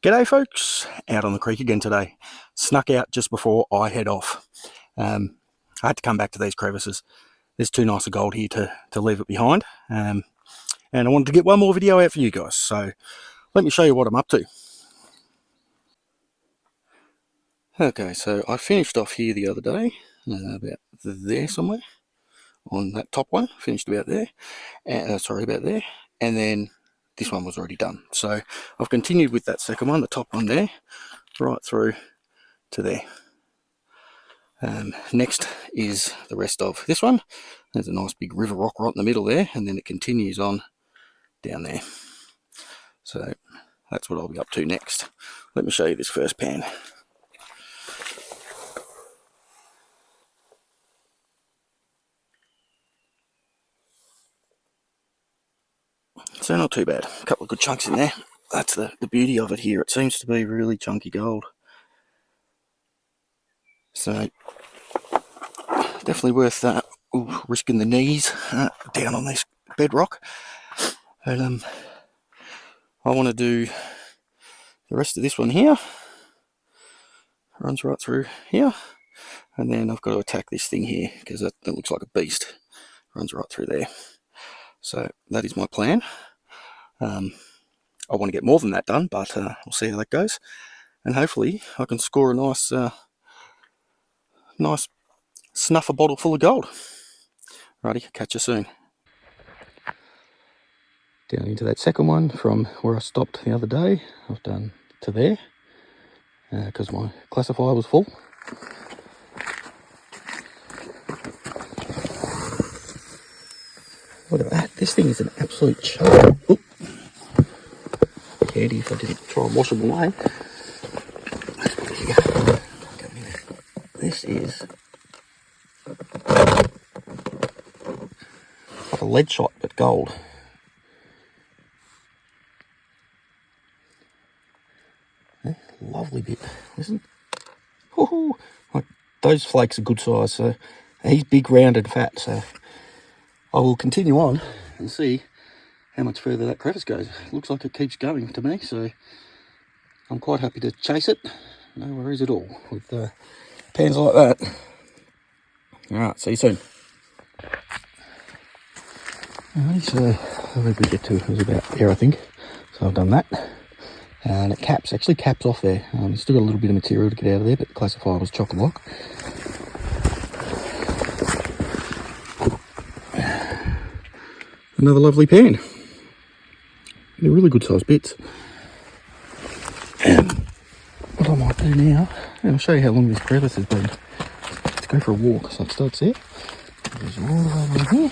G'day folks, out on the creek again today. Snuck out just before I head off. I had to come back to these crevices. There's too nice a gold here to leave it behind. And I wanted to get one more video out for you guys. So let me show you what I'm up to. Okay, so I finished off here the other day, about there somewhere, on that top one. Finished about there, about there. And then this one was already done. So I've continued with that second one, the top one there, right through to there. Next is the rest of this one. There's a nice big river rock right in the middle there, and then it continues on down there. So that's what I'll be up to next. Let me show you this first pan. So not too bad. A couple of good chunks in there. That's the beauty of it here. It seems to be really chunky gold. So definitely worth risking the knees down on this bedrock. But I want to do the rest of this one here. Runs right through here. And then I've got to attack this thing here because that looks like a beast. Runs right through there. So that is my plan. I want to get more than that done, but we'll see how that goes. And hopefully I can score a nice snuffer bottle full of gold. Righty, catch you soon. Down into that second one from where I stopped the other day. I've done to there because my classifier was full. Look at that, this thing is an absolute choker. Oop. Handy if I didn't try and wash them away. This is like a lead shot but gold. Lovely bit, isn't it? Like, those flakes are good size, so he's big, round and fat, so I will continue on and see how much further that crevice goes. Looks like it keeps going to me, so I'm quite happy to chase it. No worries at all with pans like that. Alright, see you soon. Alright, so where did we get to? It was about there, I think. So I've done that. And it actually caps off there. Still got a little bit of material to get out of there, but the classifier was chock-a-block. Another lovely pan. They're really good sized bits. And what I might do now, and I'll show you how long this crevice has been. Let's go for a walk. So it starts there. There's all the way along here.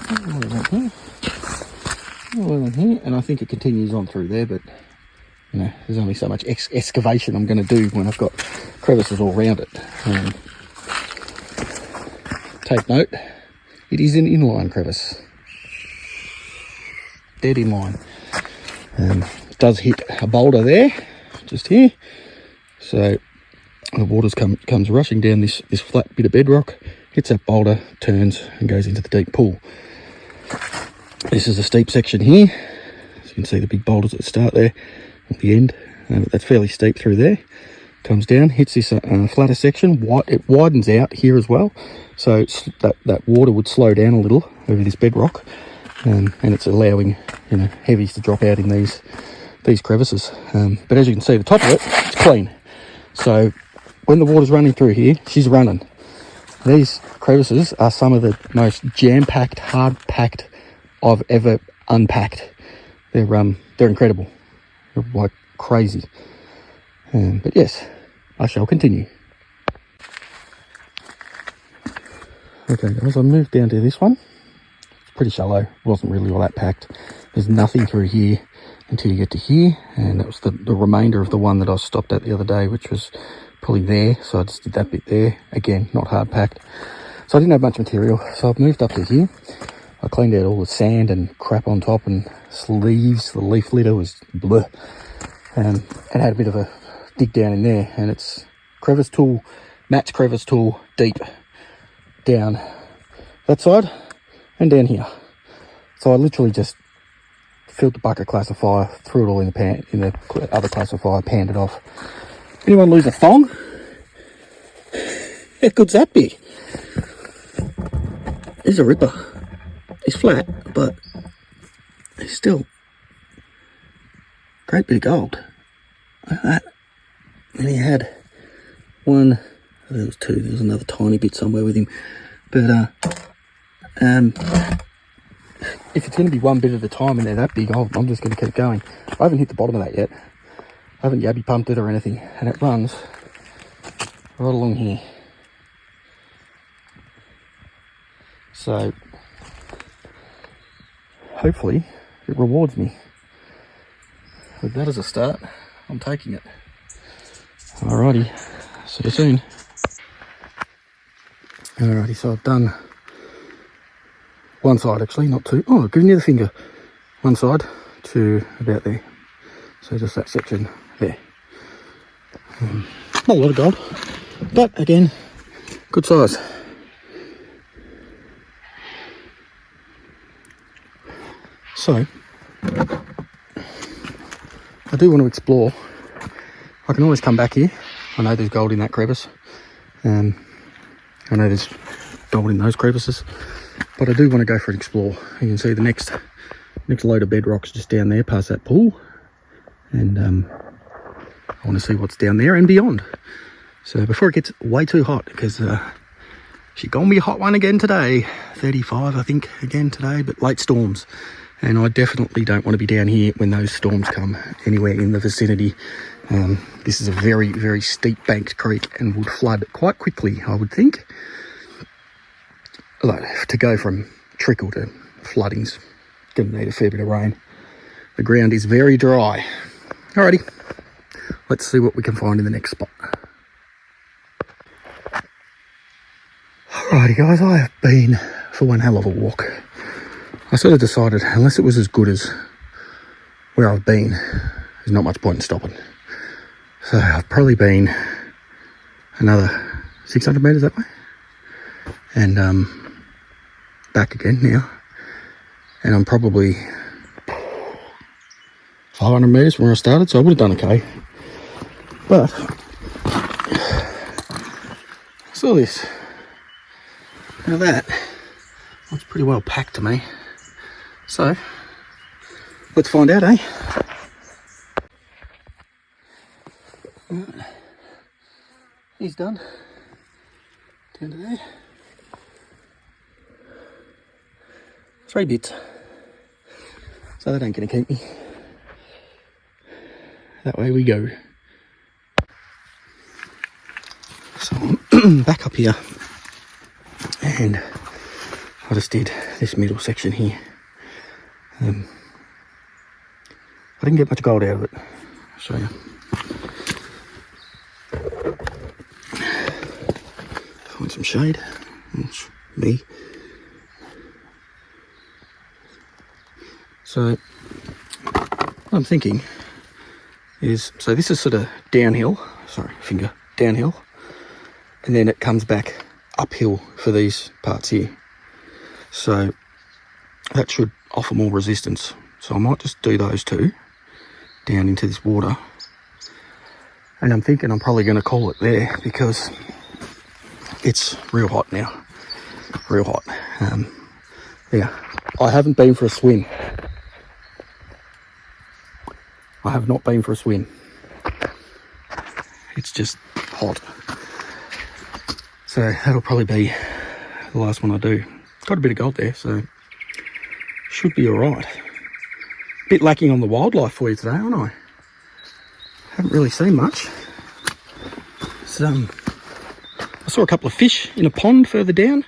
All the way along here. All the way along here. And I think it continues on through there, but you know, there's only so much excavation I'm going to do when I've got crevices all around it. Take note, it is an inline crevice. Dead inline. It does hit a boulder there, just here. So the water comes rushing down this flat bit of bedrock, hits that boulder, turns and goes into the deep pool. This is a steep section here. As you can see the big boulders at the start there. At the end, that's fairly steep through there. Comes down, hits this flatter section. It widens out here as well, so that water would slow down a little over this bedrock, and it's allowing heavies to drop out in these crevices. But as you can see, the top of it's clean. So when the water's running through here, she's running. These crevices are some of the most jam-packed, hard-packed I've ever unpacked. They're incredible. Like crazy. But yes, I shall continue. Okay guys, I moved down to this one. It's pretty shallow, it wasn't really all that packed. There's nothing through here until you get to here, and that was the remainder of the one that I stopped at the other day, which was probably there, so I just did that bit there. Again, not hard packed. So I didn't have much material, so I've moved up to here. I cleaned out all the sand and crap on top and leaves. The leaf litter was bleh. And had a bit of a dig down in there, and it's crevice tool, Matt's crevice tool, deep down that side and down here. So I literally just filled the bucket classifier, threw it all in the other classifier, panned it off. Anyone lose a thong? How good's that be? He's a ripper. He's flat, but he's still great bit of gold. Look at that. And he had one, there was two, there was another tiny bit somewhere with him. But if it's going to be one bit at a time and they're that big, I'm just going to keep going. I haven't hit the bottom of that yet. I haven't yabby pumped it or anything, and it runs right along here. So hopefully it rewards me. With that as a start, I'm taking it. Alrighty, see you soon. Alrighty, so I've done one side actually, not two. Oh, giving you the finger. One side to about there. So just that section there. Not a lot of gold, but again, good size. So, I do want to explore. I can always come back here. I know there's gold in that crevice. I know there's gold in those crevices. But I do want to go for an explore. You can see the next load of bedrock's just down there past that pool. And I want to see what's down there and beyond. So before it gets way too hot, because she's gonna be a hot one again today. 35 I think again today, but late storms. And I definitely don't want to be down here when those storms come anywhere in the vicinity. This is a very, very steep banked creek and would flood quite quickly, I would think. Although, to go from trickle to flooding's going to need a fair bit of rain. The ground is very dry. Alrighty, let's see what we can find in the next spot. Alrighty guys, I have been for one hell of a walk. I sort of decided, unless it was as good as where I've been, there's not much point in stopping. So I've probably been another 600 metres that way. And back again now. And I'm probably 500 metres from where I started, so I would have done okay. But I saw this. Now that looks pretty well packed to me. So let's find out, eh? Right. He's done. Down to there. 3 bits. So that ain't gonna keep me. That way we go. So I'm back up here. And I just did this middle section here. I didn't get much gold out of it. I'll show you. Find some shade. That's me. So what I'm thinking is, so this is sort of downhill. Sorry, finger. Downhill. And then it comes back uphill for these parts here. So that should offer more resistance. So I might just do those two down into this water. And I'm thinking I'm probably going to call it there because it's real hot now. Real hot. Yeah, I haven't been for a swim. I have not been for a swim. It's just hot. So that'll probably be the last one I do. Got a bit of gold there, so should be alright. Bit lacking on the wildlife for you today, aren't I? Haven't really seen much. So, I saw a couple of fish in a pond further down.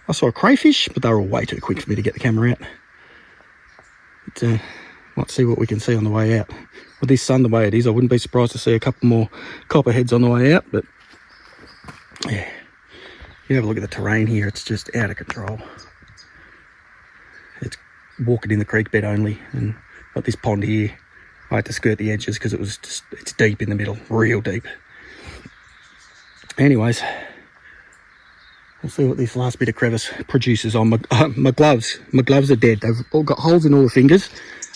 I saw a crayfish, but they were all way too quick for me to get the camera out. But, might see what we can see on the way out. With this sun the way it is, I wouldn't be surprised to see a couple more copperheads on the way out, but yeah. You have a look at the terrain here, it's just out of control. It's walking in the creek bed only, and got this pond here. I had to skirt the edges because it's deep in the middle, real deep. Anyways, We'll see what this last bit of crevice produces on my gloves. My gloves are dead. They've all got holes in all the fingers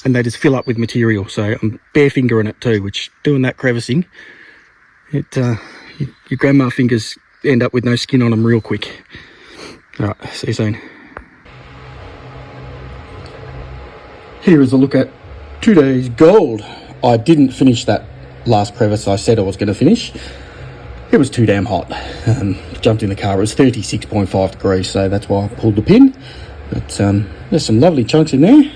and they just fill up with material. So I'm bare fingering it too, which doing that crevicing, your grandma fingers end up with no skin on them real quick. All right, see you soon. Here is a look at today's gold. I didn't finish that last crevice I said I was going to finish. It was too damn hot. Jumped in the car, it was 36.5 degrees, so that's why I pulled the pin. But there's some lovely chunks in there.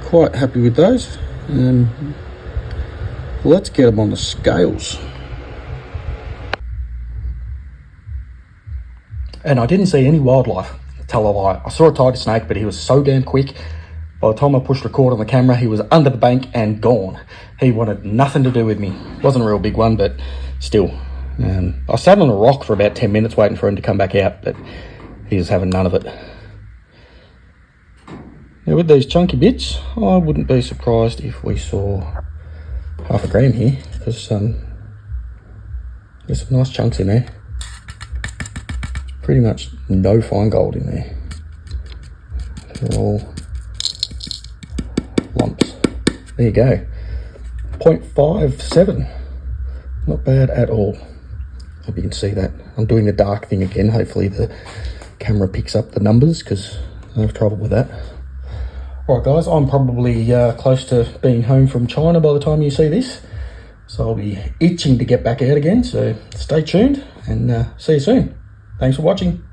Quite happy with those. Let's get them on the scales. And I didn't see any wildlife, tell a lie. I saw a tiger snake, but he was so damn quick. By the time I pushed record on the camera, he was under the bank and gone. He wanted nothing to do with me. Wasn't a real big one, but still. I sat on a rock for about 10 minutes waiting for him to come back out, but he was having none of it. Now with these chunky bits, I wouldn't be surprised if we saw half a gram here, because there's some nice chunks in there. Pretty much no fine gold in there. They're all lumps. There you go. 0.57. Not bad at all. Hope you can see that. I'm doing the dark thing again. Hopefully the camera picks up the numbers, because I have trouble with that. Alright guys, I'm probably close to being home from China by the time you see this. So I'll be itching to get back out again. So stay tuned and see you soon. Thanks for watching.